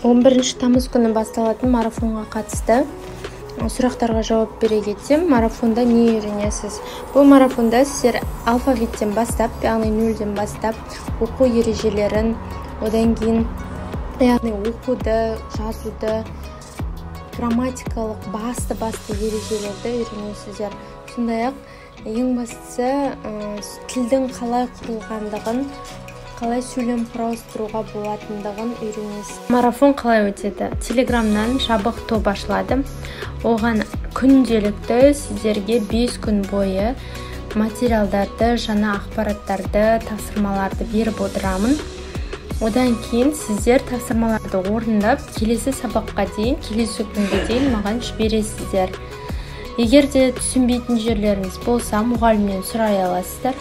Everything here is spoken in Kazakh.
11 тамыз күні басталатын марафонға қатысты сұрақтарға жауап бере кетсем, марафонда не үйренесіз? Бұл марафонда сіздер алфавиттен бастап, яғни 0-ден бастап, оқу ережелерін, одан кейін яғни оқуды, жазуды, грамматикалық басты ережелерді үйренесіздер. Сондай-ақ ең бастысы тілдің қалай құрылғандығын, қалай сөйлем құрастыруға болатындығын үйренесіз. Марафон қалай өтеді? Телеграмнан жабық топ ашылады. Оған күнделікті сіздерге 5 күн бойы материалдарды, жаңа ақпараттарды, тапсырмаларды беріп отырамын. Одан кейін сіздер тапсырмаларды орындап, келесі сабаққа дейін, келесі күнге дейін маған жібересіздер. Егер де түсінбейтін жерлеріңіз болса, мұғалімнен сұрай аласыздар.